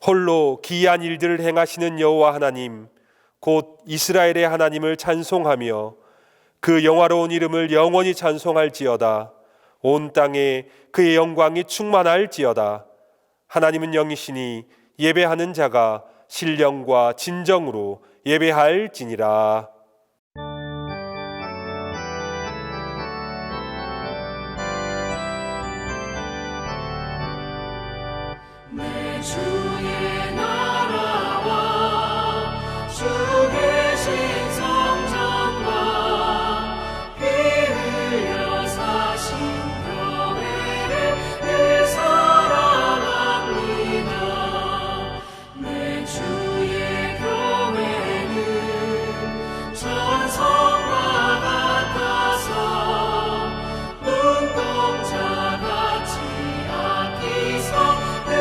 홀로 기이한 일들을 행하시는 여호와 하나님 곧 이스라엘의 하나님을 찬송하며 그 영화로운 이름을 영원히 찬송할지어다. 온 땅에 그의 영광이 충만할지어다. 하나님은 영이시니 예배하는 자가 신령과 진정으로 예배할지니라. 내 주의 나라와 주 계신 성전과 피 흘려 사신 교회를 늘 사랑합니다. 내 주의 교회는 천성과 같아서 눈동자같이 아끼서 늘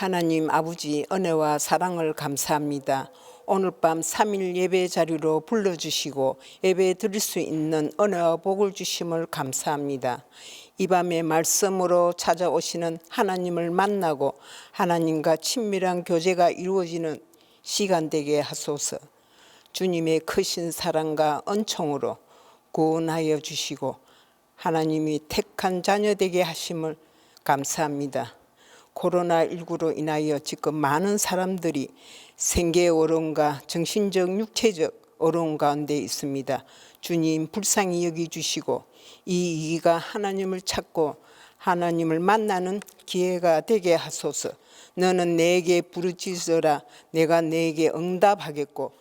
하나님 아버지 은혜와 사랑을 감사합니다. 오늘 밤 3일 예배 자리로 불러주시고 예배 드릴 수 있는 은혜와 복을 주심을 감사합니다. 이 밤에 말씀으로 찾아오시는 하나님을 만나고 하나님과 친밀한 교제가 이루어지는 시간 되게 하소서. 주님의 크신 사랑과 은총으로 구원하여 주시고 하나님이 택한 자녀 되게 하심을 감사합니다. 코로나19로 인하여 지금 많은 사람들이 생계의 어려움과 정신적, 육체적 어려움 가운데 있습니다. 주님 불쌍히 여기주시고 이 위기가 하나님을 찾고 하나님을 만나는 기회가 되게 하소서. 너는 내게 부르짖으라 내가 내게 응답하겠고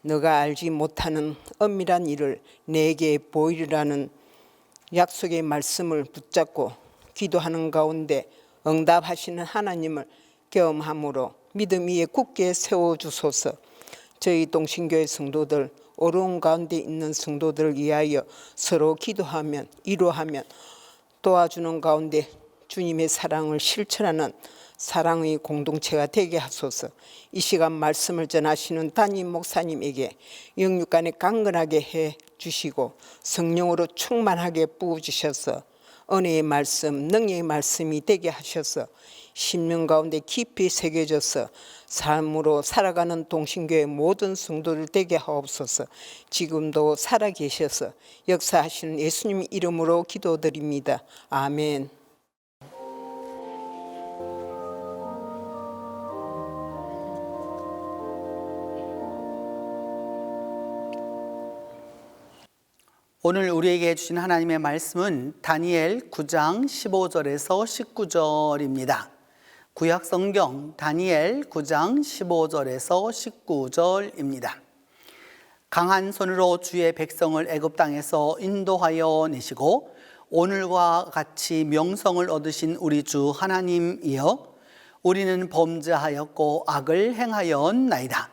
너가 알지 못하는 엄밀한 일을 내게 보이리라는 약속의 말씀을 붙잡고 기도하는 가운데 응답하시는 하나님을 경험함으로 믿음 위에 굳게 세워주소서. 저희 동신교회 성도들 어려운 가운데 있는 성도들을 위하여 서로 기도하면 위로하면 도와주는 가운데 주님의 사랑을 실천하는 사랑의 공동체가 되게 하소서. 이 시간 말씀을 전하시는 담임 목사님에게 영육간에 강건하게 해 주시고 성령으로 충만하게 부어주셔서 은혜의 말씀, 능력의 말씀이 되게 하셔서 심령 가운데 깊이 새겨져서 삶으로 살아가는 동신교회 모든 성도들 되게 하옵소서. 지금도 살아계셔서 역사하시는 예수님 이름으로 기도드립니다. 아멘. 오늘 우리에게 주신 하나님의 말씀은 다니엘 9장 15절에서 19절입니다. 구약 성경 다니엘 9장 15절에서 19절입니다. 강한 손으로 주의 백성을 애굽 땅에서 인도하여 내시고 오늘과 같이 명성을 얻으신 우리 주 하나님이여, 우리는 범죄하였고 악을 행하였나이다.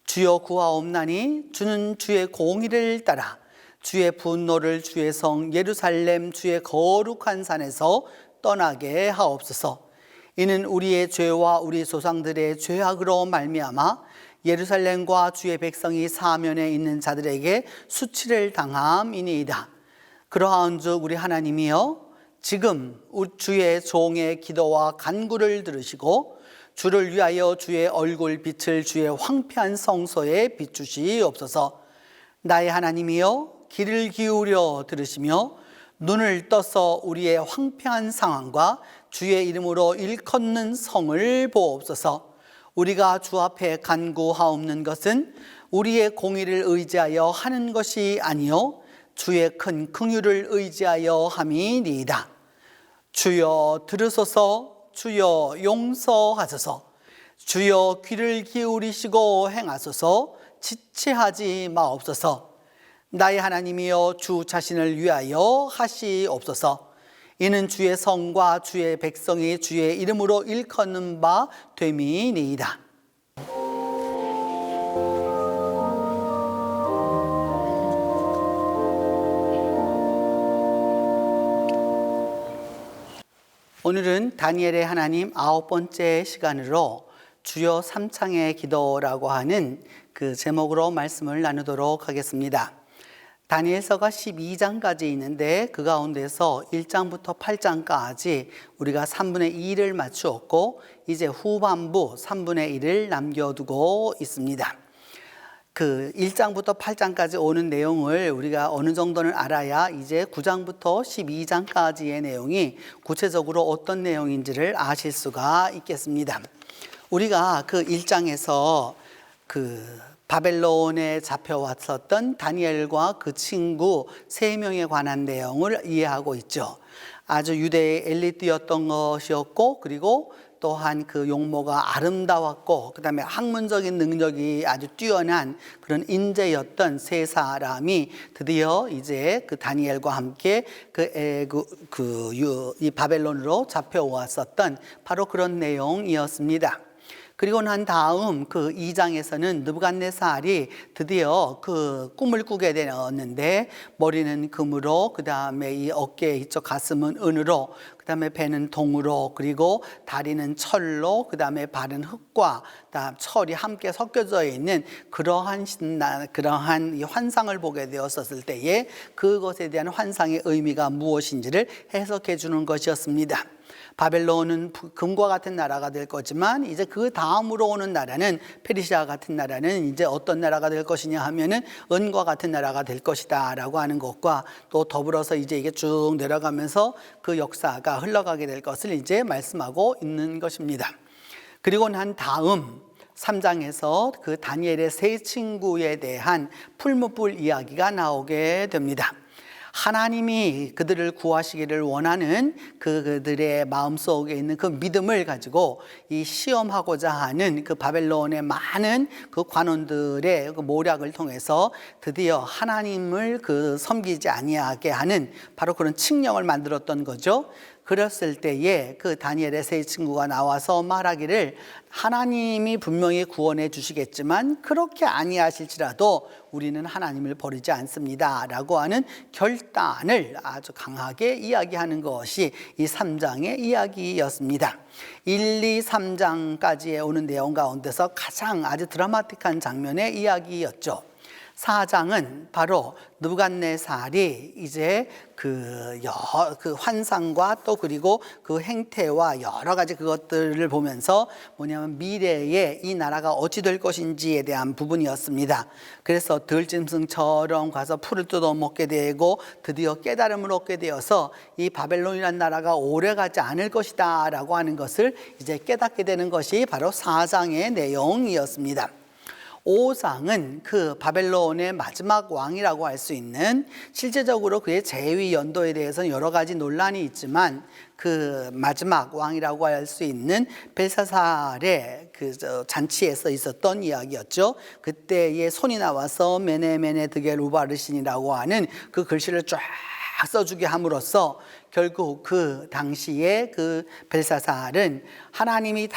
주여 구하옵나니 주는 주의 공의를 따라 주의 분노를 주의 성 예루살렘 주의 거룩한 산에서 떠나게 하옵소서. 이는 우리의 죄와 우리 조상들의 죄악으로 말미암아 예루살렘과 주의 백성이 사면에 있는 자들에게 수치를 당함이니이다. 그러한즉 우리 하나님이여, 지금 주의 종의 기도와 간구를 들으시고 주를 위하여 주의 얼굴 빛을 주의 황폐한 성소에 비추시옵소서. 나의 하나님이여, 귀를 기울여 들으시며 눈을 떠서 우리의 황폐한 상황과 주의 이름으로 일컫는 성을 보옵소서. 우리가 주 앞에 간구하옵는 것은 우리의 공의를 의지하여 하는 것이 아니요 주의 큰 긍휼을 의지하여 함이니이다. 주여 들으소서. 주여 용서하소서. 주여 귀를 기울이시고 행하소서. 지체하지 마옵소서. 나의 하나님이여, 주 자신을 위하여 하시옵소서. 이는 주의 성과 주의 백성이 주의 이름으로 일컫는 바 됨이니이다. 오늘은 다니엘의 하나님 9번째 시간으로 주여 삼창의 기도라고 하는 그 제목으로 말씀을 나누도록 하겠습니다. 다니엘서가 12장까지 있는데 그 가운데서 1장부터 8장까지 우리가 3분의 2를 맞추었고 이제 후반부 3분의 1을 남겨두고 있습니다. 그 1장부터 8장까지 오는 내용을 우리가 어느 정도는 알아야 이제 9장부터 12장까지의 내용이 구체적으로 어떤 내용인지를 아실 수가 있겠습니다. 우리가 그 1장에서 바벨론에 잡혀왔었던 다니엘과 그 친구 3명에 관한 내용을 이해하고 있죠. 아주 유대의 엘리트였던 것이었고, 그리고 또한 그 용모가 아름다웠고, 그 다음에 학문적인 능력이 아주 뛰어난 그런 인재였던 3사람이 드디어 이제 그 다니엘과 함께 이 바벨론으로 잡혀왔었던 바로 그런 내용이었습니다. 그리고 난 다음 그 2장에서는 느부갓네살이 드디어 그 꿈을 꾸게 되었는데, 머리는 금으로, 그 다음에 이 어깨 이쪽 가슴은 은으로, 그 다음에 배는 동으로, 그리고 다리는 철로, 그 다음에 발은 흙과 다음 철이 함께 섞여져 있는 그러한 이 환상을 보게 되었을 때에 그것에 대한 환상의 의미가 무엇인지를 해석해 주는 것이었습니다. 바벨론은 금과 같은 나라가 될 거지만, 이제 그 다음으로 오는 나라는 페르시아 같은 나라는 이제 어떤 나라가 될 것이냐 하면은 은과 같은 나라가 될 것이다 라고 하는 것과, 또 더불어서 이제 이게 쭉 내려가면서 그 역사가 흘러가게 될 것을 이제 말씀하고 있는 것입니다. 그리고 난 다음 3장에서 그 다니엘의 세 친구에 대한 풀무불 이야기가 나오게 됩니다. 하나님이 그들을 구하시기를 원하는 그들의 마음속에 있는 그 믿음을 가지고 이 시험하고자 하는 그 바벨론의 많은 그 관원들의 그 모략을 통해서 드디어 하나님을 섬기지 아니하게 하는 바로 그런 칙령을 만들었던 거죠. 그랬을 때에 그 다니엘의 세 친구가 나와서 말하기를, 하나님이 분명히 구원해 주시겠지만 그렇게 아니하실지라도 우리는 하나님을 버리지 않습니다 라고 하는 결단을 아주 강하게 이야기하는 것이 이 3장의 이야기였습니다. 1, 2, 3장까지의 오는 내용 가운데서 가장 아주 드라마틱한 장면의 이야기였죠. 4장은 바로 느부갓네살이 이제 그 환상과 또 그리고 그 행태와 여러 가지 그것들을 보면서 뭐냐면 미래에 이 나라가 어찌 될 것인지에 대한 부분이었습니다. 그래서 들짐승처럼 가서 풀을 뜯어먹게 되고 드디어 깨달음을 얻게 되어서 이 바벨론이라는 나라가 오래가지 않을 것이다 라고 하는 것을 이제 깨닫게 되는 것이 바로 4장의 내용이었습니다. 5장은 그 바벨론의 마지막 왕이라고 할 수 있는, 실제적으로 그의 재위 연도에 대해서는 여러 가지 논란이 있지만 그 마지막 왕이라고 할 수 있는 벨사살의 그 잔치에서 있었던 이야기였죠. 그때의 손이 나와서 메네메네 드겔 우바르신이라고 하는 그 글씨를 쫙 써주게 함으로써 결국 그 당시에 그 벨사살은 하나님이 다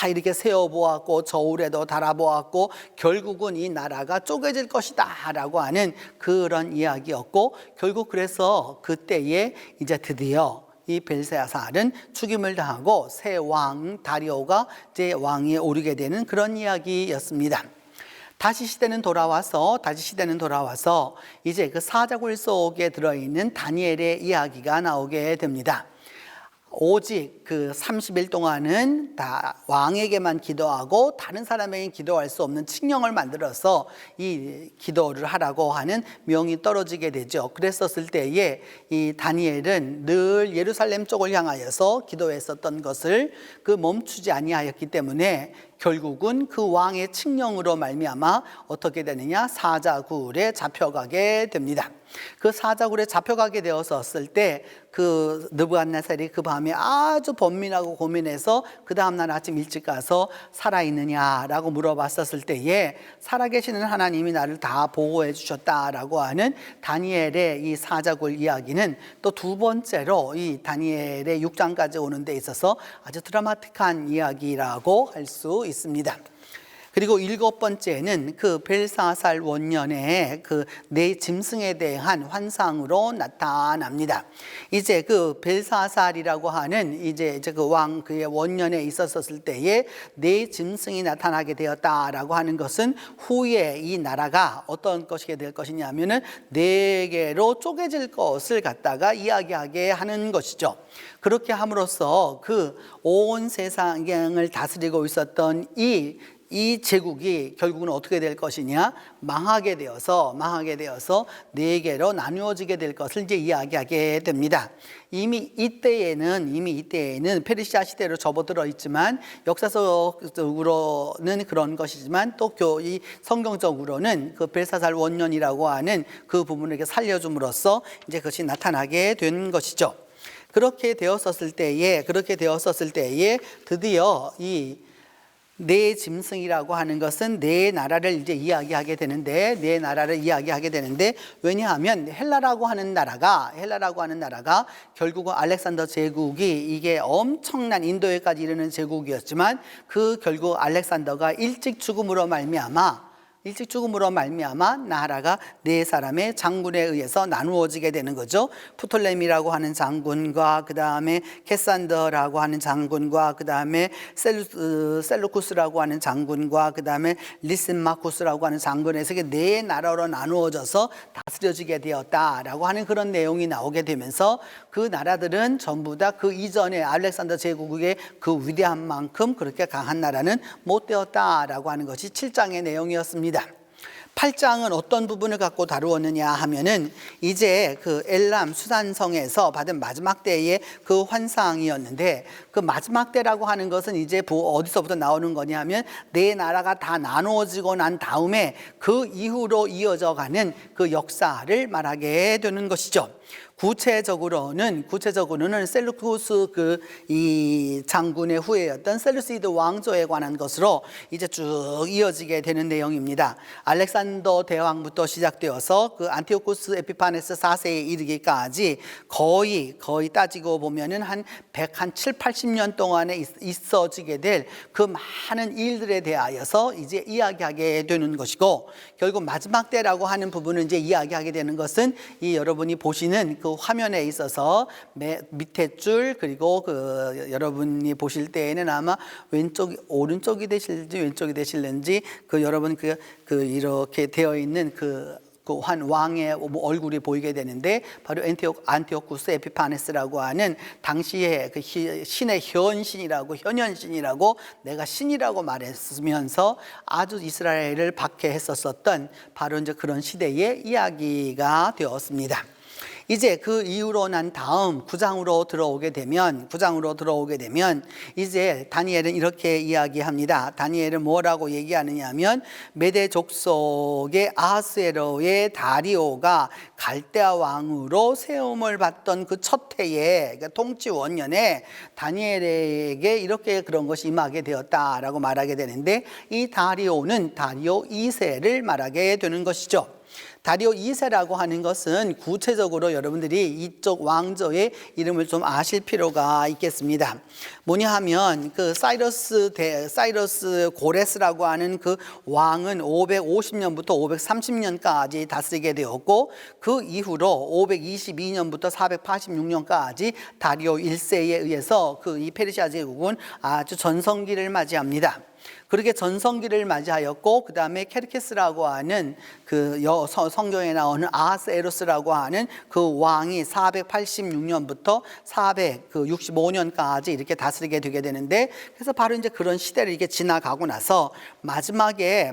이렇게 세워보았고 저울에도 달아보았고 결국은 이 나라가 쪼개질 것이다 라고 하는 그런 이야기였고, 결국 그래서 그때에 이제 드디어 이 벨사살은 죽임을 당하고 새 왕 다리오가 이제 왕위에 오르게 되는 그런 이야기였습니다. 다시 시대는 돌아와서 이제 그 사자굴 속에 들어있는 다니엘의 이야기가 나오게 됩니다. 오직 그 30일 동안은 다 왕에게만 기도하고 다른 사람에게 기도할 수 없는 칙령을 만들어서 이 기도를 하라고 하는 명이 떨어지게 되죠. 그랬었을 때에 이 다니엘은 늘 예루살렘 쪽을 향하여서 기도했었던 것을 멈추지 아니하였기 때문에 결국은 그 왕의 칙령으로 말미암아 어떻게 되느냐, 사자굴에 잡혀가게 됩니다. 그 사자굴에 잡혀가게 되었을 때 그 느부갓네살이 그 밤에 아주 번민하고 고민해서 그 다음날 아침 일찍 가서 살아있느냐라고 물어봤었을 때에 살아계시는 하나님이 나를 다 보호해 주셨다라고 하는 다니엘의 이 사자굴 이야기는 또 두 번째로 이 다니엘의 6장까지 오는 데 있어서 아주 드라마틱한 이야기라고 할 수 있습니다. 그리고 7번째는 그 벨사살 원년의 그 네 짐승에 대한 환상으로 나타납니다. 이제 그 벨사살이라고 하는 이제 그 왕 그의 원년에 있었을 때에 네 짐승이 나타나게 되었다라고 하는 것은 후에 이 나라가 어떤 것이 될 것이냐면은 네 개로 쪼개질 것을 갖다가 이야기하게 하는 것이죠. 그렇게 함으로써 그 온 세상을 다스리고 있었던 이 제국이 결국은 어떻게 될 것이냐, 망하게 되어서 네 개로 나누어지게 될 것을 이제 이야기하게 됩니다. 이미 이때에는 페르시아 시대로 접어들어 있지만 역사적으로는 그런 것이지만 또 이 성경적으로는 그 벨사살 원년이라고 하는 그 부분을 이렇게 살려줌으로써 이제 그것이 나타나게 된 것이죠. 그렇게 되었었을 때에 드디어 이 내 짐승이라고 하는 것은 내 나라를 이제 이야기하게 되는데, 내 나라를 이야기하게 되는데, 왜냐하면 헬라라고 하는 나라가 결국은 알렉산더 제국이 이게 엄청난 인도에까지 이르는 제국이었지만, 그 결국 알렉산더가 일찍 죽음으로 말미암아 나라가 네 사람의 장군에 의해서 나누어지게 되는 거죠. 프톨레미라고 하는 장군과 그 다음에 캐산더라고 하는 장군과 그 다음에 셀루쿠스라고 하는 장군과 그 다음에 리신마쿠스라고 하는 장군에서 네 나라로 나누어져서 다스려지게 되었다라고 하는 그런 내용이 나오게 되면서, 그 나라들은 전부 다 그 이전에 알렉산더 제국의 그 위대한 만큼 그렇게 강한 나라는 못 되었다라고 하는 것이 7장의 내용이었습니다. 8장은 어떤 부분을 갖고 다루었느냐 하면은, 이제 그 엘람 수산성에서 받은 마지막 때의 그 환상이었는데, 그 마지막 때라고 하는 것은 이제 어디서부터 나오는 거냐 하면, 네 나라가 다 나누어지고 난 다음에 그 이후로 이어져 가는 그 역사를 말하게 되는 것이죠. 구체적으로는 셀루쿠스 이 장군의 후예였던 셀루시드 왕조에 관한 것으로 이제 쭉 이어지게 되는 내용입니다. 알렉산더 대왕부터 시작되어서 그 안티오쿠스 에피파네스 4세에 이르기까지 거의 따지고 보면은 한 7, 80년 동안에 있어지게 될 그 많은 일들에 대하여서 이제 이야기하게 되는 것이고, 결국 마지막 때라고 하는 부분을 이제 이야기하게 되는 것은 이 여러분이 보시는 그 화면에 있어서 밑에 줄, 그리고 그 여러분이 보실 때에는 아마 오른쪽이 되실지 왼쪽이 되실는지, 그 여러분 그 이렇게 되어 있는 한 왕의 얼굴이 보이게 되는데, 바로 안티오쿠스 에피파네스라고 하는 당시에 그 신의 현현신이라고 내가 신이라고 말했으면서 아주 이스라엘을 박해했었던 바로 이제 그런 시대의 이야기가 되었습니다. 이제 그 이후로 난 다음 9장으로 들어오게 되면 이제 다니엘은 이렇게 이야기합니다. 다니엘은 뭐라고 얘기하느냐 하면, 메대 족속의 아하스에로의 다리오가 갈대아 왕으로 세움을 받던 그 첫 해에, 그러니까 통치 원년에 다니엘에게 이렇게 그런 것이 임하게 되었다라고 말하게 되는데, 이 다리오는 다리오 2세를 말하게 되는 것이죠. 다리오 2세라고 하는 것은 구체적으로 여러분들이 이쪽 왕조의 이름을 좀 아실 필요가 있겠습니다. 뭐냐 하면 그 사이러스 고레스라고 하는 그 왕은 550년부터 530년까지 다스리게 되었고, 그 이후로 522년부터 486년까지 다리오 1세에 의해서 그 이 페르시아 제국은 아주 전성기를 맞이합니다. 그렇게 전성기를 맞이하였고, 그 다음에 케르케스라고 하는 그 성경에 나오는 아하스에로스라고 하는 그 왕이 486년부터 465년까지 이렇게 다스리게 되게 되는데, 그래서 바로 이제 그런 시대를 이렇게 지나가고 나서 마지막에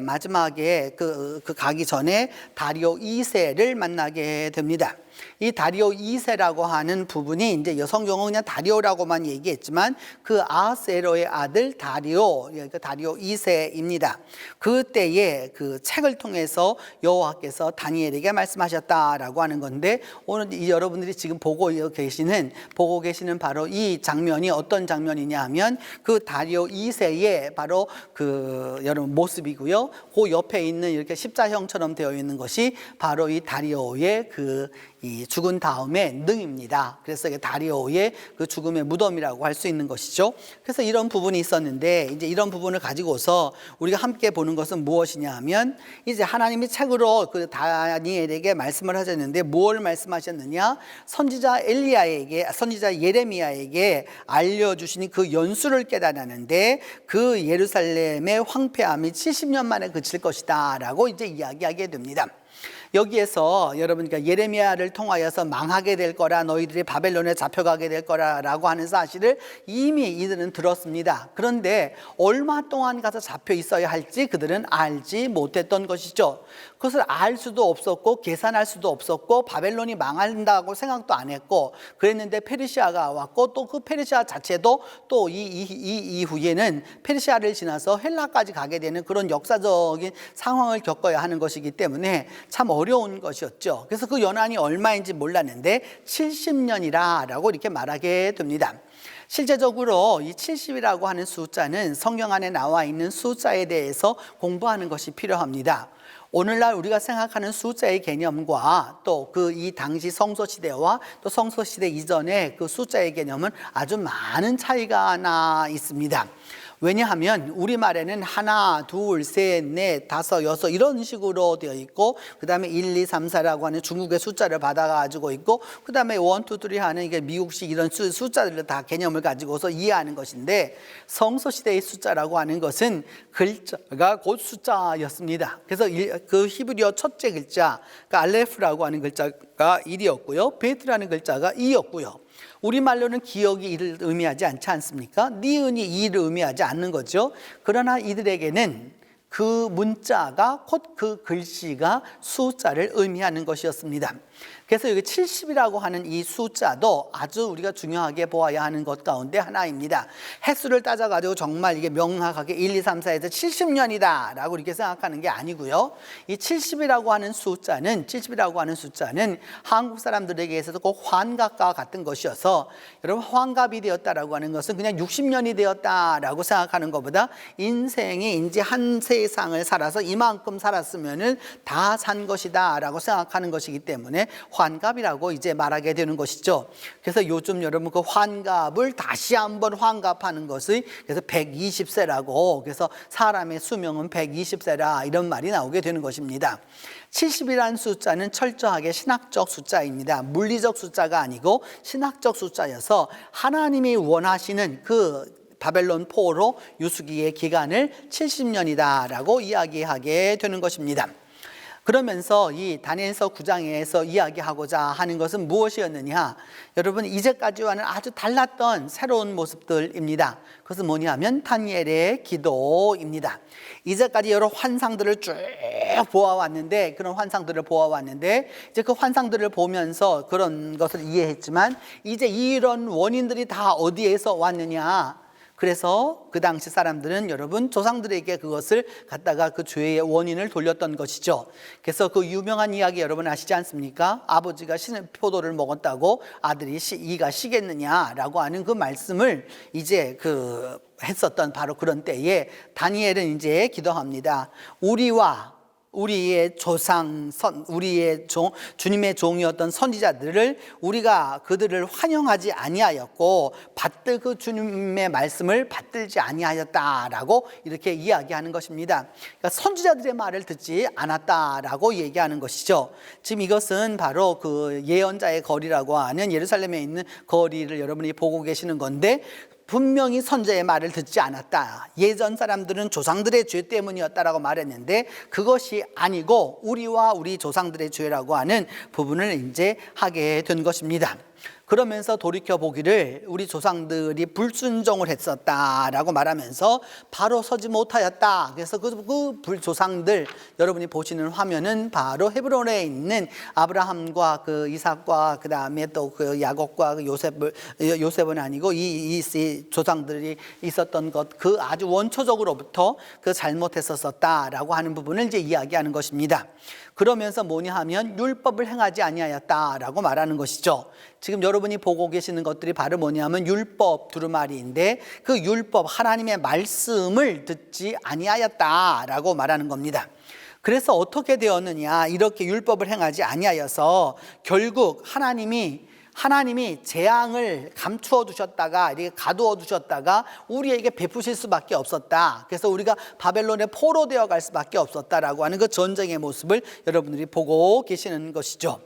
그 가기 전에 다리오 2세를 만나게 됩니다. 이 다리오 2세라고 하는 부분이 이제 성경은 그냥 다리오라고만 얘기했지만, 그 아하스에로의 아들 다리오 2세입니다. 그때의 그 책을 통해서 여호와께서 다니엘에게 말씀하셨다라고 하는 건데, 오늘 여러분들이 지금 보고 계시는 바로 이 장면이 어떤 장면이냐 하면, 그 다리오 2세의 바로 그 여러분 모습이고요. 그 옆에 있는 이렇게 십자형처럼 되어 있는 것이 바로 이 다리오의 이 죽은 다음에 능입니다. 그래서 다리오의 그 죽음의 무덤이라고 할 수 있는 것이죠. 그래서 이런 부분이 있었는데, 이제 이런 부분을 가지고서 우리가 함께 보는 것은 무엇이냐 하면, 이제 하나님이 책으로 그 다니엘에게 말씀을 하셨는데, 무엇을 말씀하셨느냐? 선지자 예레미야에게 알려주신 그 연수를 깨달았는데, 그 예루살렘의 황폐함이 70년 만에 그칠 것이다 라고 이제 이야기하게 됩니다. 여기에서 여러분, 그러니까 예레미야를 통하여서 망하게 될 거라, 너희들이 바벨론에 잡혀가게 될 거라라고 하는 사실을 이미 이들은 들었습니다. 그런데 얼마 동안 가서 잡혀 있어야 할지 그들은 알지 못했던 것이죠. 그것을 알 수도 없었고 계산할 수도 없었고, 바벨론이 망한다고 생각도 안 했고 그랬는데, 페르시아가 왔고, 또 그 페르시아 자체도 또 이후에는 페르시아를 지나서 헬라까지 가게 되는 그런 역사적인 상황을 겪어야 하는 것이기 때문에 참 어려운 것이었죠. 그래서 그 연한이 얼마인지 몰랐는데 70년이라고 이렇게 말하게 됩니다. 실제적으로 이 70이라고 하는 숫자는 성경 안에 나와 있는 숫자에 대해서 공부하는 것이 필요합니다. 오늘날 우리가 생각하는 숫자의 개념과 또 그 이 당시 성소시대와 또 성소시대 이전의 그 숫자의 개념은 아주 많은 차이가 나 있습니다. 왜냐하면 우리말에는 하나, 둘, 셋, 넷, 다섯, 여섯 이런 식으로 되어 있고, 그 다음에 1, 2, 3, 4라고 하는 중국의 숫자를 받아가지고 있고, 그 다음에 1, 2, 3 하는 이게 미국식 이런 숫자들을 다 개념을 가지고서 이해하는 것인데, 성소시대의 숫자라고 하는 것은 글자가 곧 숫자였습니다. 그래서 그 히브리어 첫째 글자, 그러니까 알레프라고 하는 글자가 1이었고요. 베트라는 글자가 2였고요. 우리말로는 기억이 1을 의미하지 않지 않습니까? 니은이 2를 의미하지 않는 거죠. 그러나 이들에게는 그 문자가 곧 그 글씨가 숫자를 의미하는 것이었습니다. 그래서 여기 70이라고 하는 이 숫자도 아주 우리가 중요하게 보아야 하는 것 가운데 하나입니다. 횟수를 따져가지고 정말 이게 명확하게 1, 2, 3, 4에서 70년이다 라고 이렇게 생각하는 게 아니고요. 이 70이라고 하는 숫자는 한국 사람들에게 있어서 꼭 환갑과 같은 것이어서, 여러분 환갑이 되었다라고 하는 것은 그냥 60년이 되었다라고 생각하는 것보다 인생이 이제 한 세상을 살아서 이만큼 살았으면은 다 산 것이다 라고 생각하는 것이기 때문에 환갑이라고 이제 말하게 되는 것이죠. 그래서 요즘 여러분 그 환갑을 다시 한번 환갑하는 것이 그래서 120세라고, 그래서 사람의 수명은 120세라 이런 말이 나오게 되는 것입니다. 70이라는 숫자는 철저하게 신학적 숫자입니다. 물리적 숫자가 아니고 신학적 숫자여서 하나님이 원하시는 그 바벨론 포로 유수기의 기간을 70년이다 라고 이야기하게 되는 것입니다. 그러면서 이 다니엘서 9장에서 이야기하고자 하는 것은 무엇이었느냐? 여러분, 이제까지와는 아주 달랐던 새로운 모습들입니다. 그것은 뭐냐면 다니엘의 기도입니다. 이제까지 여러 환상들을 쭉 보아왔는데, 이제 그 환상들을 보면서 그런 것을 이해했지만, 이제 이런 원인들이 다 어디에서 왔느냐? 그래서 그 당시 사람들은 여러분 조상들에게 그것을 갖다가 그 죄의 원인을 돌렸던 것이죠. 그래서 그 유명한 이야기 여러분 아시지 않습니까? 아버지가 포도를 먹었다고 아들이 이가 시겠느냐라고 하는 그 말씀을 이제 했었던 바로 그런 때에 다니엘은 이제 기도합니다. 우리의 조상, 우리의 주님의 종이었던 선지자들을 우리가 그들을 환영하지 아니하였고 받들 그 주님의 말씀을 받들지 아니하였다라고 이렇게 이야기하는 것입니다. 그러니까 선지자들의 말을 듣지 않았다라고 얘기하는 것이죠. 지금 이것은 바로 그 예언자의 거리라고 하는 예루살렘에 있는 거리를 여러분이 보고 계시는 건데, 분명히 선지자의 말을 듣지 않았다. 예전 사람들은 조상들의 죄 때문이었다라고 말했는데 그것이 아니고 우리와 우리 조상들의 죄라고 하는 부분을 이제 하게 된 것입니다. 그러면서 돌이켜 보기를 우리 조상들이 불순종을 했었다라고 말하면서 바로 서지 못하였다. 그래서 그 조상들, 여러분이 보시는 화면은 바로 헤브론에 있는 아브라함과 그 이삭과 그 다음에 또 그 야곱과 그 요셉은 아니고 이 조상들이 있었던 것, 그 아주 원초적으로부터 그 잘못했었다라고 하는 부분을 이제 이야기하는 것입니다. 그러면서 뭐냐 하면 율법을 행하지 아니하였다라고 말하는 것이죠. 지금 여러분이 보고 계시는 것들이 바로 뭐냐면 율법 두루마리인데, 그 율법 하나님의 말씀을 듣지 아니하였다라고 말하는 겁니다. 그래서 어떻게 되었느냐, 이렇게 율법을 행하지 아니하여서 결국 하나님이 재앙을 감추어 두셨다가 이렇게 가두어 두셨다가 우리에게 베푸실 수밖에 없었다. 그래서 우리가 바벨론에 포로 되어 갈 수밖에 없었다라고 하는 그 전쟁의 모습을 여러분들이 보고 계시는 것이죠.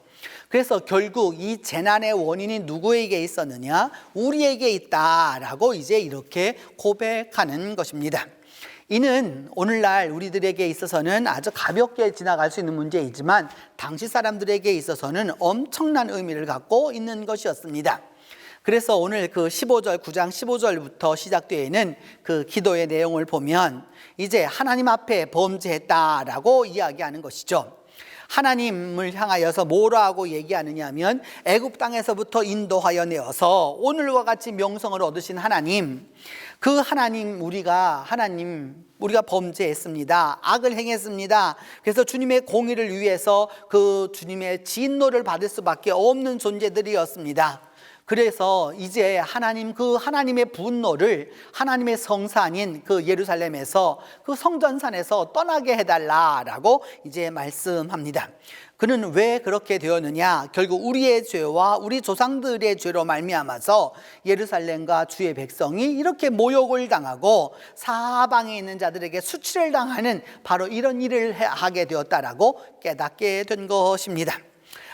그래서 결국 이 재난의 원인이 누구에게 있었느냐? 우리에게 있다라고 이제 이렇게 고백하는 것입니다. 이는 오늘날 우리들에게 있어서는 아주 가볍게 지나갈 수 있는 문제이지만 당시 사람들에게 있어서는 엄청난 의미를 갖고 있는 것이었습니다. 그래서 오늘 그 15절, 9장 15절부터 시작되어 있는 그 기도의 내용을 보면 이제 하나님 앞에 범죄했다라고 이야기하는 것이죠. 하나님을 향하여서 뭐라고 얘기하느냐 하면, 애굽 땅에서부터 인도하여 내어서 오늘과 같이 명성을 얻으신 하나님, 그 하나님 우리가 범죄했습니다. 악을 행했습니다. 그래서 주님의 공의를 위해서 그 주님의 진노를 받을 수밖에 없는 존재들이었습니다. 그래서 이제 하나님의 분노를 하나님의 성산인 그 예루살렘에서 그 성전산에서 떠나게 해달라라고 이제 말씀합니다. 그는 왜 그렇게 되었느냐? 결국 우리의 죄와 우리 조상들의 죄로 말미암아서 예루살렘과 주의 백성이 이렇게 모욕을 당하고 사방에 있는 자들에게 수치를 당하는 바로 이런 일을 하게 되었다라고 깨닫게 된 것입니다.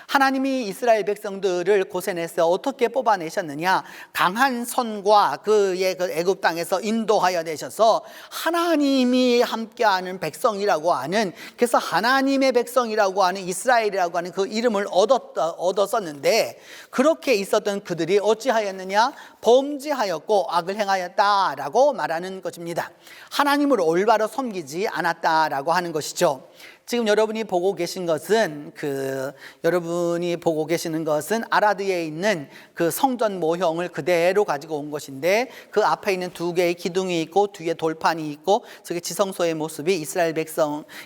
하나님이 이스라엘 백성들을 고센에서 어떻게 뽑아내셨느냐? 강한 손과 그의 그 애굽 땅에서 인도하여 내셔서 하나님이 함께하는 백성이라고 하는, 그래서 하나님의 백성이라고 하는 이스라엘이라고 하는 그 이름을 얻었었는데, 그렇게 있었던 그들이 어찌하였느냐? 범죄하였고 악을 행하였다라고 말하는 것입니다. 하나님을 올바로 섬기지 않았다라고 하는 것이죠. 지금 여러분이 보고 계시는 것은 아라드에 있는 그 성전 모형을 그대로 가지고 온 것인데, 그 앞에 있는 두 개의 기둥이 있고 뒤에 돌판이 있고 저게 지성소의 모습이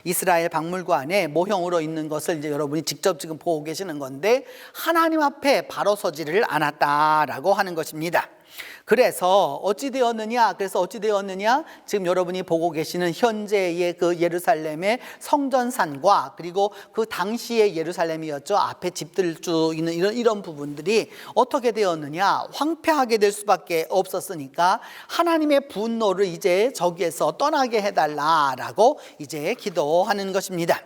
이스라엘 박물관에 모형으로 있는 것을 이제 여러분이 직접 지금 보고 계시는 건데, 하나님 앞에 바로 서지를 않았다라고 하는 것입니다. 그래서 어찌 되었느냐? 지금 여러분이 보고 계시는 현재의 그 예루살렘의 성전산과 그리고 그 당시의 예루살렘이었죠. 앞에 집들 쭉 있는 이런 부분들이 어떻게 되었느냐? 황폐하게 될 수밖에 없었으니까 하나님의 분노를 이제 저기에서 떠나게 해달라라고 이제 기도하는 것입니다.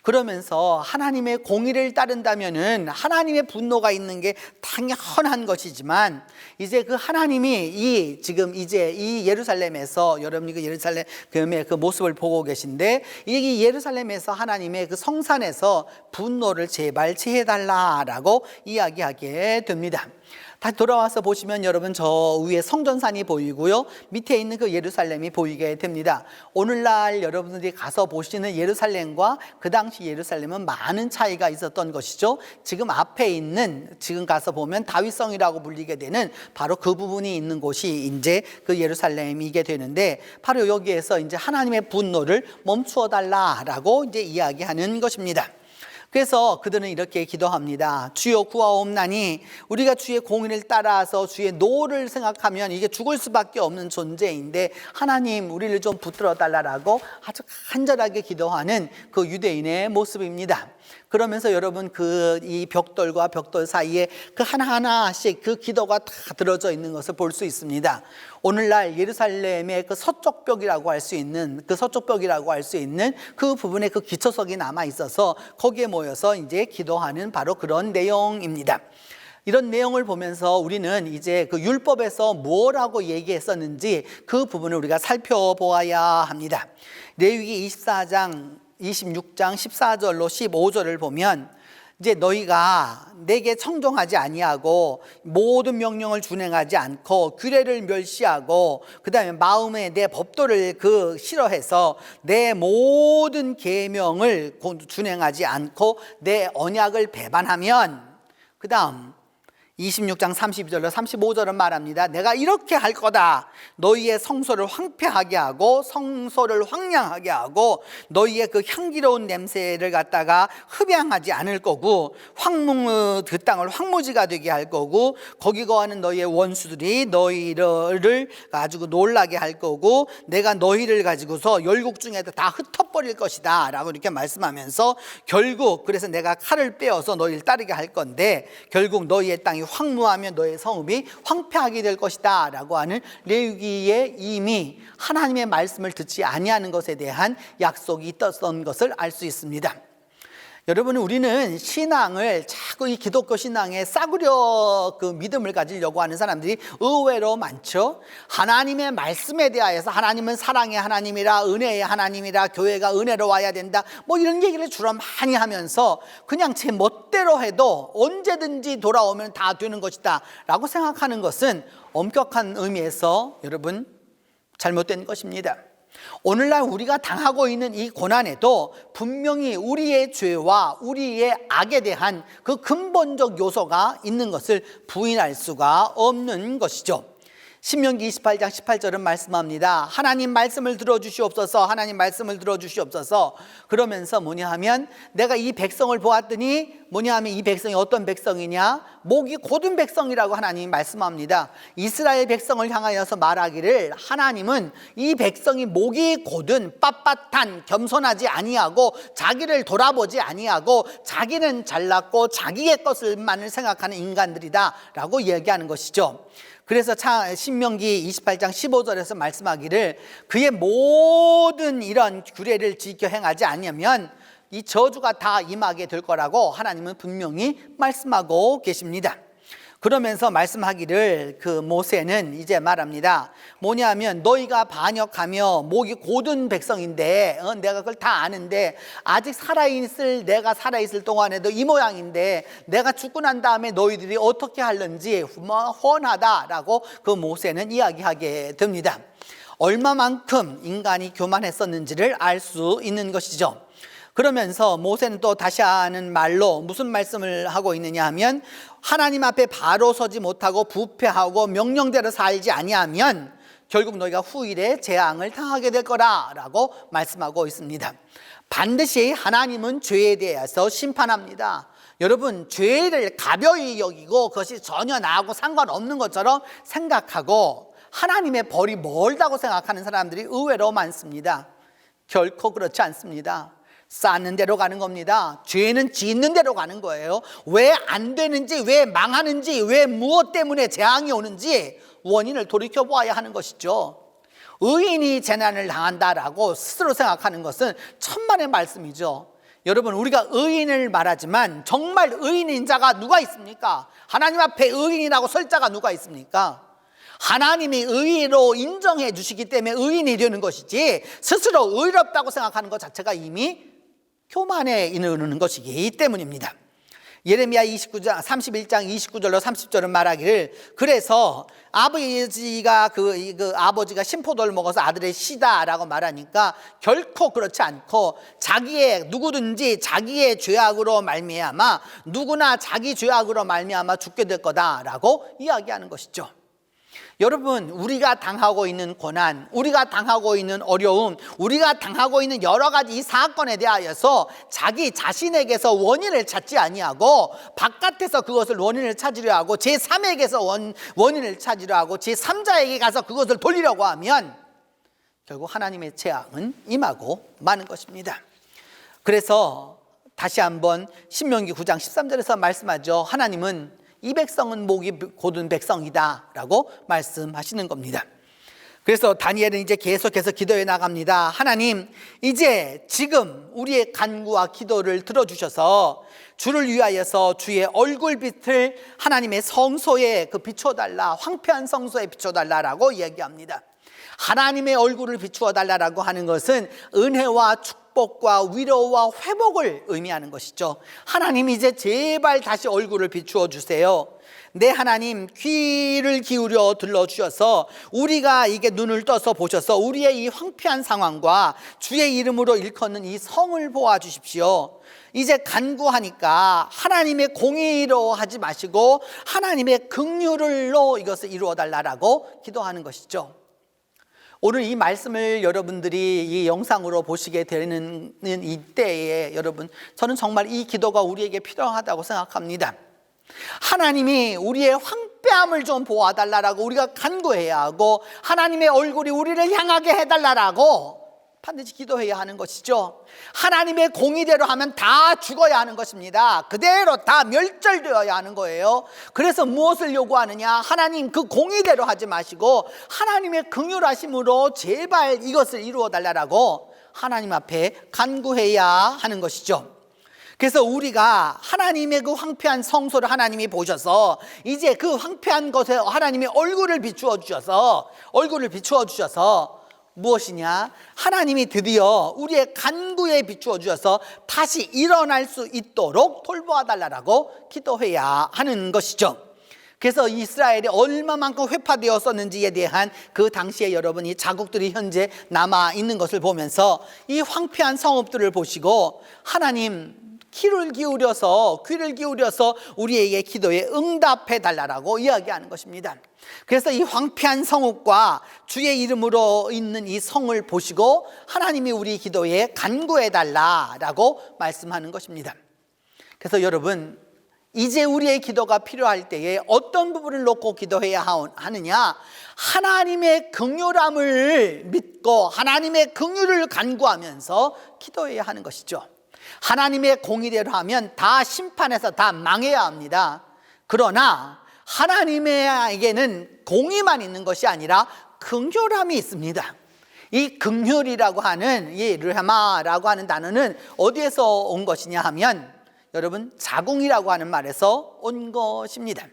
그러면서 하나님의 공의를 따른다면은 하나님의 분노가 있는 게 당연한 것이지만, 이제 그 하나님이 지금 이제 이 예루살렘에서, 여러분이 그 예루살렘의 그 모습을 보고 계신데, 이 예루살렘에서 하나님의 그 성산에서 분노를 제발 취해달라라고 이야기하게 됩니다. 다시 돌아와서 보시면 여러분, 저 위에 성전산이 보이고요, 밑에 있는 그 예루살렘이 보이게 됩니다. 오늘날 여러분들이 가서 보시는 예루살렘과 그 당시 예루살렘은 많은 차이가 있었던 것이죠. 지금 앞에 있는, 지금 가서 보면 다윗성이라고 불리게 되는 바로 그 부분이 있는 곳이 이제 그 예루살렘이게 되는데, 바로 여기에서 이제 하나님의 분노를 멈추어 달라라고 이제 이야기하는 것입니다. 그래서 그들은 이렇게 기도합니다. 주여 구하옵나니, 우리가 주의 공의를 따라서 주의 노를 생각하면 이게 죽을 수밖에 없는 존재인데 하나님 우리를 좀 붙들어 달라라고 아주 간절하게 기도하는 그 유대인의 모습입니다. 그러면서 여러분, 이 벽돌과 벽돌 사이에 그 하나하나씩 그 기도가 다 들어져 있는 것을 볼 수 있습니다. 오늘날 예루살렘의 그 서쪽 벽이라고 할 수 있는 그 부분에 그 기초석이 남아 있어서 거기에 모여서 이제 기도하는 바로 그런 내용입니다. 이런 내용을 보면서 우리는 이제 그 율법에서 뭐라고 얘기했었는지 그 부분을 우리가 살펴보아야 합니다. 레위기 26장 14절로 15절을 보면, 이제 너희가 내게 청종하지 아니하고 모든 명령을 준행하지 않고 규례를 멸시하고 그 다음에 마음에 내 법도를 싫어해서 내 모든 계명을 준행하지 않고 내 언약을 배반하면, 그 다음 26장 32절로 35절은 말합니다. 내가 이렇게 할 거다. 너희의 성소를 황폐하게 하고 성소를 황량하게 하고 너희의 그 향기로운 냄새를 갖다가 흡양하지 않을 거고, 그 땅을 황무지가 되게 할 거고, 거기 거하는 너희의 원수들이 너희를 가지고 놀라게 할 거고, 내가 너희를 가지고서 열국 중에 다 흩어버릴 것이다 라고 이렇게 말씀하면서, 결국 그래서 내가 칼을 빼어서 너희를 따르게 할 건데 결국 너희의 땅이 황무하며 너의 성읍이 황폐하게 될 것이다 라고 하는 레위기에 이미 하나님의 말씀을 듣지 아니하는 것에 대한 약속이 있었던 것을 알 수 있습니다. 여러분, 우리는 신앙을 자꾸 이 기독교 신앙에 싸구려 그 믿음을 가지려고 하는 사람들이 의외로 많죠. 하나님의 말씀에 대하여서 하나님은 사랑의 하나님이라, 은혜의 하나님이라, 교회가 은혜로 와야 된다, 뭐 이런 얘기를 주로 많이 하면서 그냥 제 멋대로 해도 언제든지 돌아오면 다 되는 것이다 라고 생각하는 것은 엄격한 의미에서 여러분 잘못된 것입니다. 오늘날 우리가 당하고 있는 이 고난에도 분명히 우리의 죄와 우리의 악에 대한 그 근본적 요소가 있는 것을 부인할 수가 없는 것이죠. 신명기 28장 18절은 말씀합니다. 하나님 말씀을 들어주시옵소서, 하나님 말씀을 들어주시옵소서. 그러면서 뭐냐 하면 내가 이 백성을 보았더니 뭐냐 하면 이 백성이 어떤 백성이냐, 목이 곧은 백성이라고 하나님이 말씀합니다. 이스라엘 백성을 향하여서 말하기를 하나님은 이 백성이 목이 곧은 빳빳한, 겸손하지 아니하고 자기를 돌아보지 아니하고 자기는 잘났고 자기의 것을만을 생각하는 인간들이다 라고 이야기하는 것이죠. 그래서 신명기 28장 15절에서 말씀하기를 그의 모든 이런 규례를 지켜 행하지 않으면 이 저주가 다 임하게 될 거라고 하나님은 분명히 말씀하고 계십니다. 그러면서 말씀하기를 그 모세는 이제 말합니다. 뭐냐면 너희가 반역하며 목이 곧은 백성인데 내가 그걸 다 아는데 아직 내가 살아있을 동안에도 이 모양인데 내가 죽고 난 다음에 너희들이 어떻게 하는지 훤하다라고 그 모세는 이야기하게 됩니다. 얼마만큼 인간이 교만했었는지를 알 수 있는 것이죠. 그러면서 모세는 또 다시 하는 말로 무슨 말씀을 하고 있느냐 하면 하나님 앞에 바로 서지 못하고 부패하고 명령대로 살지 아니하면 결국 너희가 후일에 재앙을 당하게 될 거라라고 말씀하고 있습니다. 반드시 하나님은 죄에 대해서 심판합니다. 여러분, 죄를 가벼이 여기고 그것이 전혀 나하고 상관없는 것처럼 생각하고 하나님의 벌이 멀다고 생각하는 사람들이 의외로 많습니다. 결코 그렇지 않습니다. 쌓는 대로 가는 겁니다. 죄는 짓는 대로 가는 거예요. 왜 안 되는지, 왜 망하는지, 왜 무엇 때문에 재앙이 오는지 원인을 돌이켜보아야 하는 것이죠. 의인이 재난을 당한다라고 스스로 생각하는 것은 천만의 말씀이죠. 여러분, 우리가 의인을 말하지만 정말 의인인 자가 누가 있습니까? 하나님 앞에 의인이라고 설 자가 누가 있습니까? 하나님이 의로 인정해 주시기 때문에 의인이 되는 것이지 스스로 의롭다고 생각하는 것 자체가 이미 교만에 이르는 것이기 때문입니다. 예레미야 31장 29절로 30절은 말하기를 그래서 아버지가 아버지가 심포도를 먹어서 아들의 씨다라고 말하니까 결코 그렇지 않고 누구든지 자기의 죄악으로 말미암아 누구나 자기 죄악으로 말미암아 죽게 될 거다라고 이야기하는 것이죠. 여러분, 우리가 당하고 있는 고난, 우리가 당하고 있는 어려움, 우리가 당하고 있는 여러 가지 이 사건에 대하여서 자기 자신에게서 원인을 찾지 아니하고 바깥에서 그것을 원인을 찾으려 하고 제3에게서 원인을 찾으려 하고 제3자에게 가서 그것을 돌리려고 하면 결국 하나님의 재앙은 임하고 마는 것입니다. 그래서 다시 한번 신명기 9장 13절에서 말씀하죠. 하나님은 이 백성은 목이 곧은 백성이다 라고 말씀하시는 겁니다. 그래서 다니엘은 이제 계속해서 기도해 나갑니다. 하나님, 이제 지금 우리의 간구와 기도를 들어주셔서 주를 위하여서 주의 얼굴빛을 하나님의 성소에 비춰달라, 황폐한 성소에 비춰달라라고 이야기합니다. 하나님의 얼굴을 비추어 달라라고 하는 것은 은혜와 축복과 위로와 회복을 의미하는 것이죠. 하나님, 이제 제발 다시 얼굴을 비추어 주세요. 네, 하나님, 귀를 기울여 들러주셔서 우리가 이게 눈을 떠서 보셔서 우리의 이 황폐한 상황과 주의 이름으로 일컫는 이 성을 보아주십시오. 이제 간구하니까 하나님의 공의로 하지 마시고 하나님의 긍휼로 이것을 이루어 달라라고 기도하는 것이죠. 오늘 이 말씀을 여러분들이 이 영상으로 보시게 되는 이때에 여러분, 저는 정말 이 기도가 우리에게 필요하다고 생각합니다. 하나님이 우리의 황폐함을 좀 보아달라고 우리가 간구해야 하고 하나님의 얼굴이 우리를 향하게 해달라고 반드시 기도해야 하는 것이죠. 하나님의 공의대로 하면 다 죽어야 하는 것입니다. 그대로 다 멸절되어야 하는 거예요. 그래서 무엇을 요구하느냐? 하나님, 그 공의대로 하지 마시고 하나님의 긍휼하심으로 제발 이것을 이루어 달라고 하나님 앞에 간구해야 하는 것이죠. 그래서 우리가 하나님의 그 황폐한 성소를 하나님이 보셔서 이제 그 황폐한 것에 하나님의 얼굴을 비추어 주셔서 무엇이냐? 하나님이 드디어 우리의 간구에 비추어 주셔서 다시 일어날 수 있도록 돌보아 달라고 기도해야 하는 것이죠. 그래서 이스라엘이 얼마만큼 회파되었었는지에 대한 그 당시에 여러분 이 자국들이 현재 남아 있는 것을 보면서 이 황폐한 성읍들을 보시고 하나님, 귀를 기울여서 우리에게 기도에 응답해 달라고 이야기하는 것입니다. 그래서 이 황폐한 성읍과 주의 이름으로 있는 이 성을 보시고 하나님이 우리 기도에 간구해 달라라고 말씀하는 것입니다. 그래서 여러분, 이제 우리의 기도가 필요할 때에 어떤 부분을 놓고 기도해야 하느냐? 하나님의 긍휼함을 믿고 하나님의 긍휼을 간구하면서 기도해야 하는 것이죠. 하나님의 공의대로 하면 다 심판해서 다 망해야 합니다. 그러나 하나님에게는 공의만 있는 것이 아니라 긍휼함이 있습니다. 이 긍휼이라고 하는 이 르하마라고 하는 단어는 어디에서 온 것이냐 하면 여러분, 자궁이라고 하는 말에서 온 것입니다.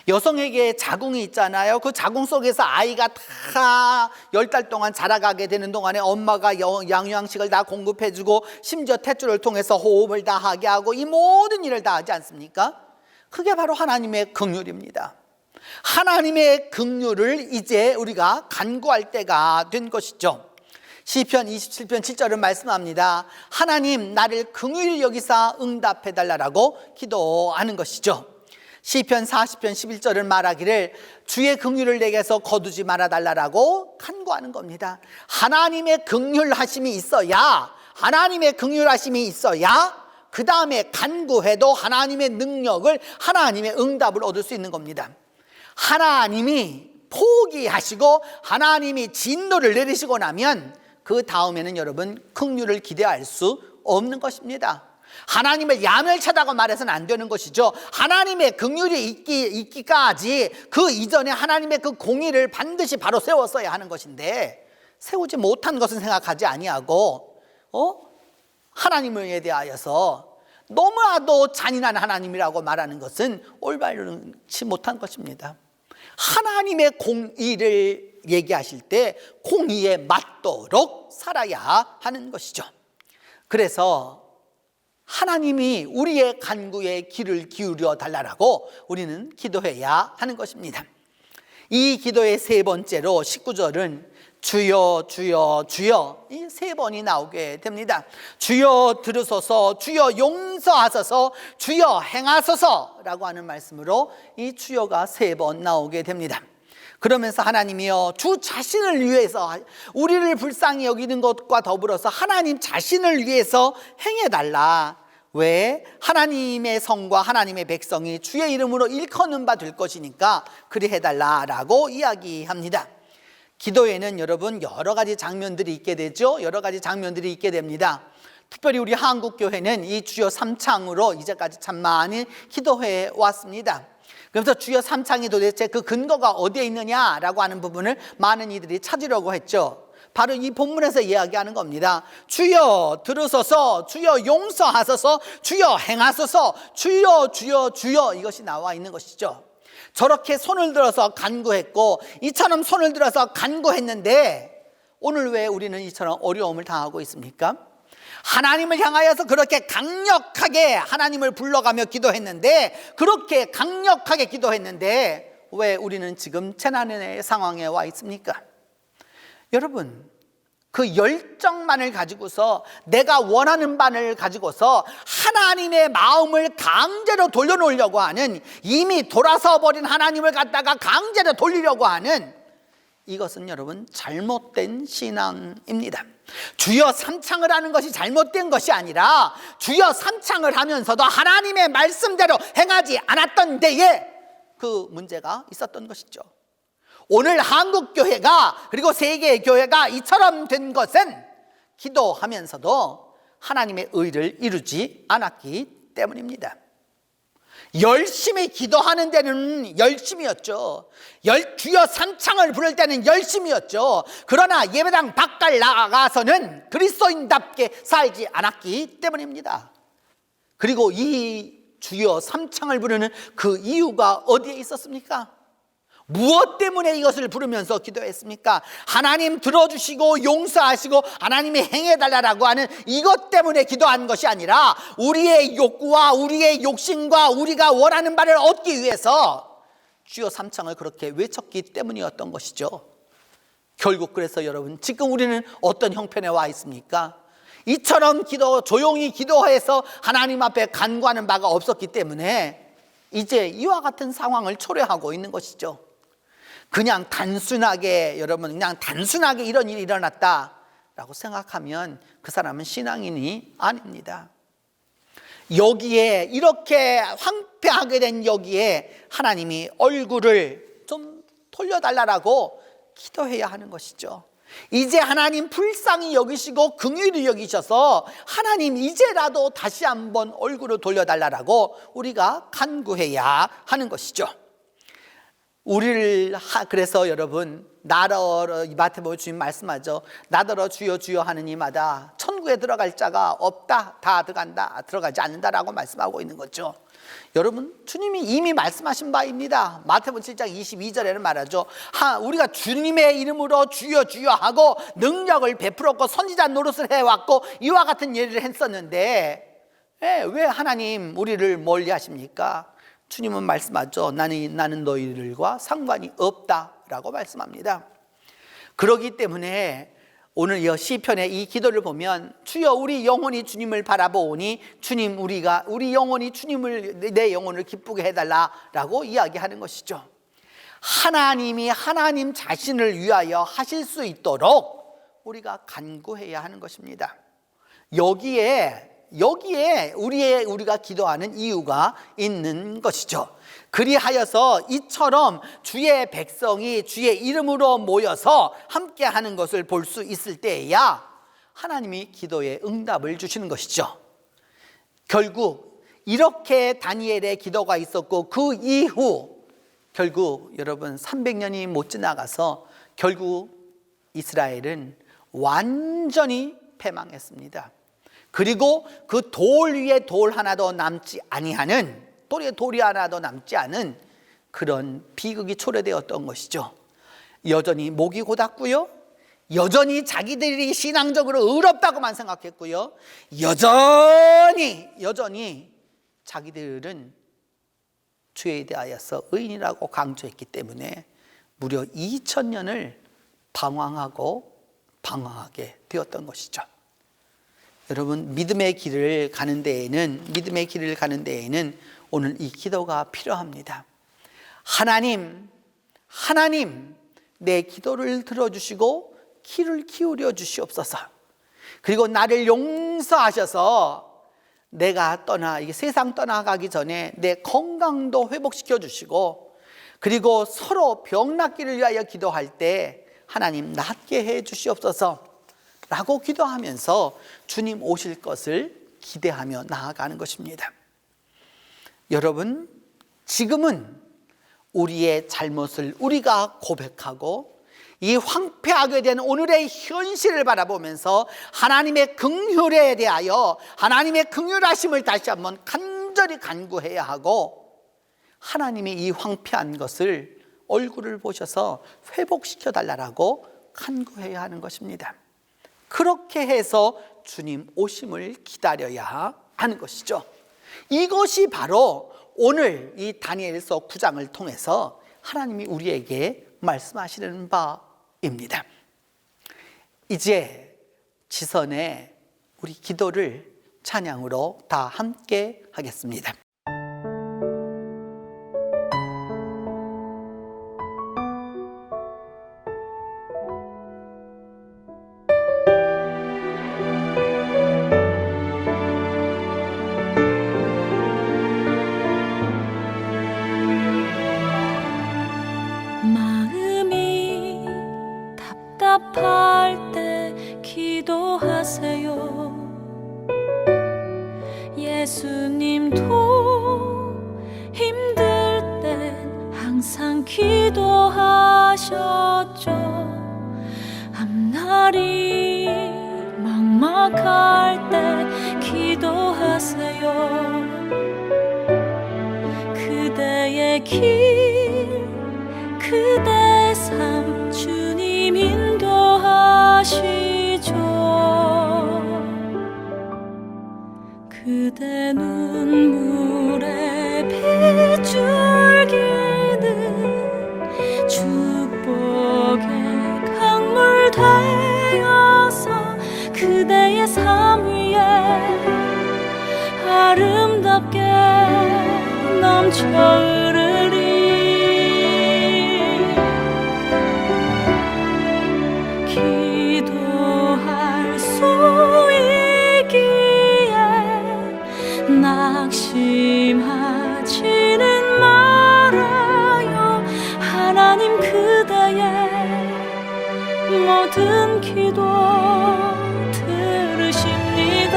여성에게 자궁이 있잖아요. 그 자궁 속에서 아이가 다 10달 동안 자라가게 되는 동안에 엄마가 양육식을 다 공급해주고 심지어 탯줄을 통해서 호흡을 다 하게 하고 이 모든 일을 다 하지 않습니까? 그게 바로 하나님의 긍휼입니다. 하나님의 긍휼을 이제 우리가 간구할 때가 된 것이죠. 시편 27편 7절은 말씀합니다. 하나님, 나를 긍휼히 여기사 응답해 달라고 기도하는 것이죠. 시편 40편 11절은 말하기를 주의 긍휼을 내게서 거두지 말아 달라고 간구하는 겁니다. 하나님의 긍휼하심이 있어야 그 다음에 간구해도 하나님의 능력을, 하나님의 응답을 얻을 수 있는 겁니다. 하나님이 포기하시고 하나님이 진노를 내리시고 나면 그 다음에는 여러분, 긍휼을 기대할 수 없는 것입니다. 하나님을 야멸차다고 말해서는 안 되는 것이죠. 하나님의 긍휼이 있기까지 그 이전에 하나님의 그 공의를 반드시 바로 세웠어야 하는 것인데, 세우지 못한 것은 생각하지 아니하고 하나님에 대하여서 너무나도 잔인한 하나님이라고 말하는 것은 올바르지 못한 것입니다. 하나님의 공의를 얘기하실 때 공의에 맞도록 살아야 하는 것이죠. 그래서 하나님이 우리의 간구에 귀를 기울여 달라고 우리는 기도해야 하는 것입니다. 이 기도의 세 번째로 19절은 주여 주여 주여, 이 세 번이 나오게 됩니다. 주여 들으소서, 주여 용서하소서, 주여 행하소서라고 하는 말씀으로 이 주여가 세 번 나오게 됩니다. 그러면서 하나님이여, 주 자신을 위해서, 우리를 불쌍히 여기는 것과 더불어서 하나님 자신을 위해서 행해달라. 왜? 하나님의 성과 하나님의 백성이 주의 이름으로 일컫는 바 될 것이니까 그리 해달라라고 이야기합니다. 기도에는 여러분 여러 가지 장면들이 있게 되죠. 여러 가지 장면들이 있게 됩니다. 특별히 우리 한국교회는 이 주여 삼창으로 이제까지 참 많이 기도해 왔습니다. 그래서 주여 삼창이 도대체 그 근거가 어디에 있느냐라고 하는 부분을 많은 이들이 찾으려고 했죠. 바로 이 본문에서 이야기하는 겁니다. 주여 들으소서, 주여 용서하소서, 주여 행하소서, 주여 주여 주여, 이것이 나와 있는 것이죠. 저렇게 손을 들어서 간구했고 이처럼 손을 들어서 간구했는데 오늘 왜 우리는 이처럼 어려움을 당하고 있습니까? 하나님을 향하여서 그렇게 강력하게 하나님을 불러가며 기도했는데, 그렇게 강력하게 기도했는데 왜 우리는 지금 재난의 상황에 와 있습니까? 여러분, 그 열정만을 가지고서, 내가 원하는 바를 가지고서 하나님의 마음을 강제로 돌려놓으려고 하는, 이미 돌아서 버린 하나님을 갖다가 강제로 돌리려고 하는, 이것은 여러분 잘못된 신앙입니다. 주여 삼창을 하는 것이 잘못된 것이 아니라 주여 삼창을 하면서도 하나님의 말씀대로 행하지 않았던 데에 그 문제가 있었던 것이죠. 오늘 한국교회가, 그리고 세계의 교회가 이처럼 된 것은 기도하면서도 하나님의 의를 이루지 않았기 때문입니다. 열심히 기도하는 데는 열심이었죠. 주여 삼창을 부를 때는 열심이었죠. 그러나 예배당 밖을 나가서는 그리스도인답게 살지 않았기 때문입니다. 그리고 이 주여 삼창을 부르는 그 이유가 어디에 있었습니까? 무엇 때문에 이것을 부르면서 기도했습니까? 하나님 들어주시고 용서하시고 하나님이 행해달라고 하는 이것 때문에 기도한 것이 아니라 우리의 욕구와 우리의 욕심과 우리가 원하는 바를 얻기 위해서 주여 삼창을 그렇게 외쳤기 때문이었던 것이죠. 결국 그래서 여러분, 지금 우리는 어떤 형편에 와 있습니까? 이처럼 조용히 기도해서 하나님 앞에 간구하는 바가 없었기 때문에 이제 이와 같은 상황을 초래하고 있는 것이죠. 그냥 단순하게, 여러분, 그냥 단순하게 이런 일이 일어났다라고 생각하면 그 사람은 신앙인이 아닙니다. 여기에, 이렇게 황폐하게 된 여기에 하나님이 얼굴을 좀 돌려달라고 기도해야 하는 것이죠. 이제 하나님 불쌍히 여기시고 긍휼히 여기셔서 하나님 이제라도 다시 한번 얼굴을 돌려달라고 우리가 간구해야 하는 것이죠. 그래서 여러분, 나더러, 마태복음 주님 말씀하죠. 나더러 주여 주여 하는 이마다 천국에 들어갈 자가 없다, 다 들어간다, 들어가지 않는다라고 말씀하고 있는 거죠. 여러분, 주님이 이미 말씀하신 바입니다. 마태복음 7장 22절에는 말하죠. 우리가 주님의 이름으로 주여 주여 하고 능력을 베풀었고 선지자 노릇을 해왔고 이와 같은 일을 했었는데 왜 하나님 우리를 멀리 하십니까? 주님은 말씀하죠. 나는 너희들과 상관이 없다라고 말씀합니다. 그렇기 때문에 오늘 이 시편의 이 기도를 보면 주여 우리 영혼이 주님을 바라보오니 주님 우리 영혼이 내 영혼을 기쁘게 해달라라고 이야기하는 것이죠. 하나님이 하나님 자신을 위하여 하실 수 있도록 우리가 간구해야 하는 것입니다. 여기에 우리가 기도하는 이유가 있는 것이죠. 그리하여서 이처럼 주의 백성이 주의 이름으로 모여서 함께 하는 것을 볼 수 있을 때에야 하나님이 기도에 응답을 주시는 것이죠. 결국 이렇게 다니엘의 기도가 있었고 그 이후 결국 여러분 300년이 못 지나가서 결국 이스라엘은 완전히 패망했습니다. 그리고 그 돌 위에 돌 하나도 남지 아니하는, 돌이 하나도 남지 않은 그런 비극이 초래되었던 것이죠. 여전히 목이 고닫고요, 여전히 자기들이 신앙적으로 의롭다고만 생각했고요, 여전히 자기들은 죄에 대하여서 의인이라고 강조했기 때문에 무려 2000년을 방황하게 되었던 것이죠. 여러분, 믿음의 길을 가는 데에는 오늘 이 기도가 필요합니다. 하나님, 내 기도를 들어주시고 귀를 기울여 주시옵소서. 그리고 나를 용서하셔서 내가 세상 떠나가기 전에 내 건강도 회복시켜 주시고, 그리고 서로 병 낫기를 위하여 기도할 때 하나님 낫게 해 주시옵소서 라고 기도하면서 주님 오실 것을 기대하며 나아가는 것입니다. 여러분, 지금은 우리의 잘못을 우리가 고백하고 이 황폐하게 된 오늘의 현실을 바라보면서 하나님의 긍휼에 대하여 하나님의 긍휼하심을 다시 한번 간절히 간구해야 하고, 하나님이 이 황폐한 것을 얼굴을 보셔서 회복시켜 달라고 간구해야 하는 것입니다. 그렇게 해서 주님 오심을 기다려야 하는 것이죠. 이것이 바로 오늘 이 다니엘서 9장을 통해서 하나님이 우리에게 말씀하시는 바입니다. 이제 지선의 우리 기도를 찬양으로 다 함께 하겠습니다. 답답할 때 기도하세요. 예수님도 힘들 땐 항상 기도하셨죠. 앞날이 막막할 때 기도하세요. 그대의 길, 그대 삶 주님 인도하시죠. 그대 눈물에 빗줄기는 축복의 강물 되어서 그대의 삶 넘쳐 흐르리. 기도할 수 있기에 낙심하지는 말아요. 하나님 그대의 모든 기도 들으십니다.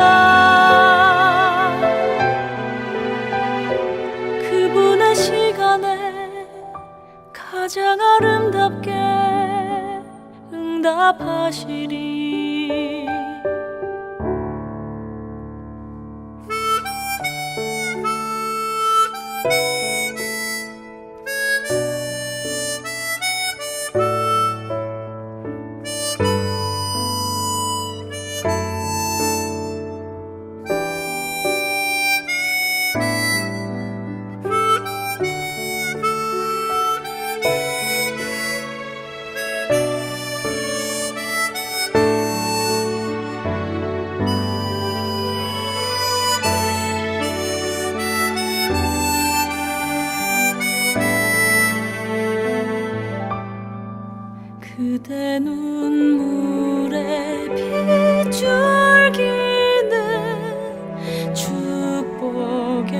그분의 시간에 가장 아름답게 응답하시리. 그대 눈물에 빗줄기는 축복의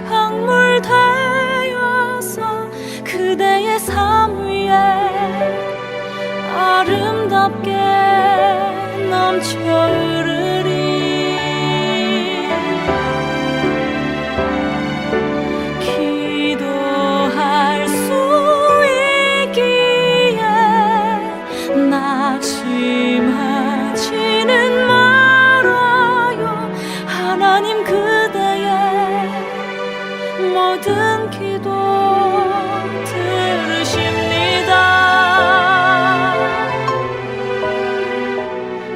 강물 되어서 그대의 삶 위에 아름답게 넘쳐 흐르리. 기도할 수 낙심하지는 말아요. 하나님 그대의 모든 기도 들으십니다.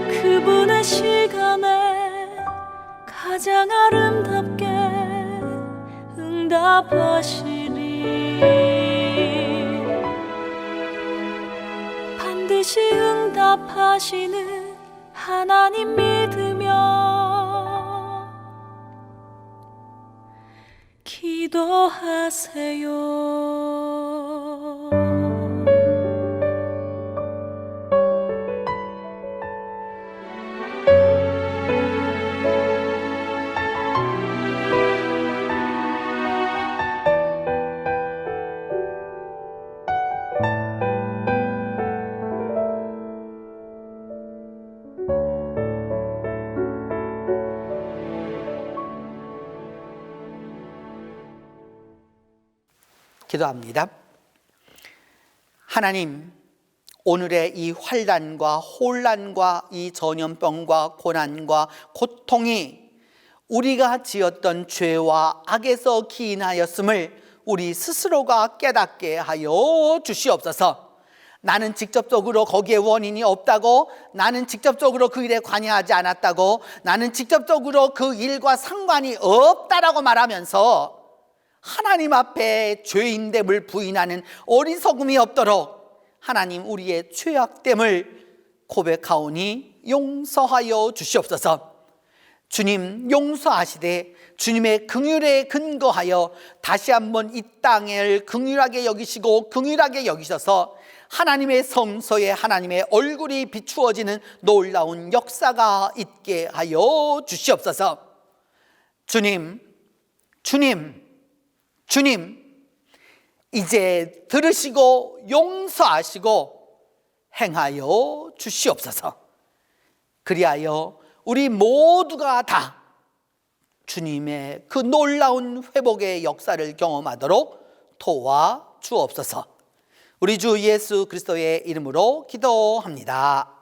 그분의 시간에 가장 아름답게 응답하시리. 반드시 응답하시는 하나님 믿으며 기도하세요. 기도합니다. 하나님, 오늘의 이 환난과 혼란과 이 전염병과 고난과 고통이 우리가 지었던 죄와 악에서 기인하였음을 우리 스스로가 깨닫게 하여 주시옵소서. 나는 직접적으로 거기에 원인이 없다고, 나는 직접적으로 그 일에 관여하지 않았다고, 나는 직접적으로 그 일과 상관이 없다라고 말하면서 하나님 앞에 죄인됨을 부인하는 어리석음이 없도록 하나님 우리의 죄악됨을 고백하오니 용서하여 주시옵소서. 주님 용서하시되 주님의 긍휼에 근거하여 다시 한번 이 땅을 긍휼하게 여기시고 긍휼하게 여기셔서 하나님의 성소에 하나님의 얼굴이 비추어지는 놀라운 역사가 있게 하여 주시옵소서. 주님 이제 들으시고 용서하시고 행하여 주시옵소서. 그리하여 우리 모두가 다 주님의 그 놀라운 회복의 역사를 경험하도록 도와주옵소서. 우리 주 예수 그리스도의 이름으로 기도합니다.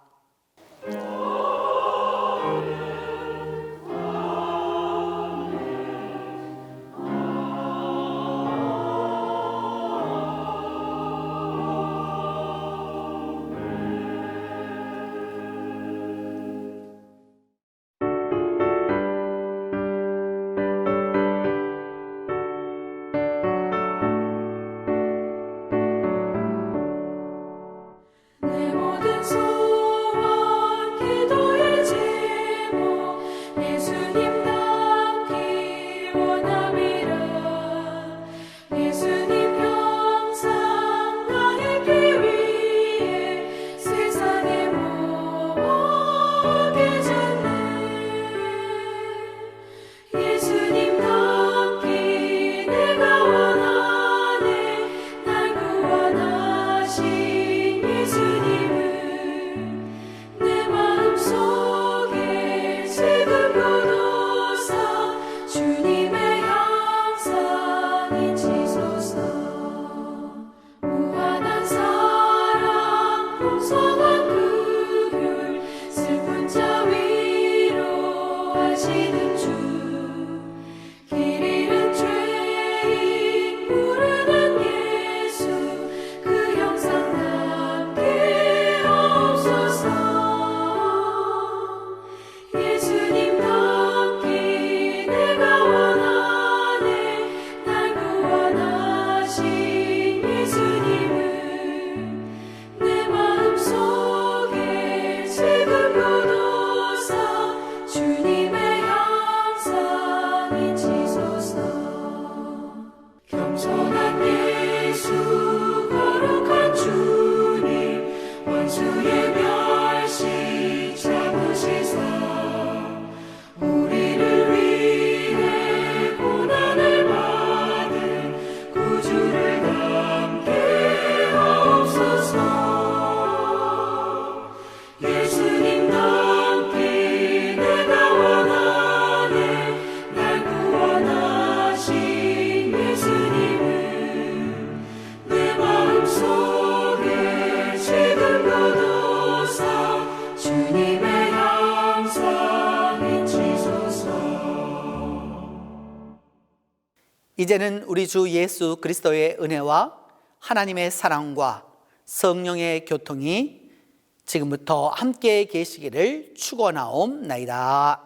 내 모든 소원 이제는 우리 주 예수 그리스도의 은혜와 하나님의 사랑과 성령의 교통이 지금부터 함께 계시기를 축원하옵나이다.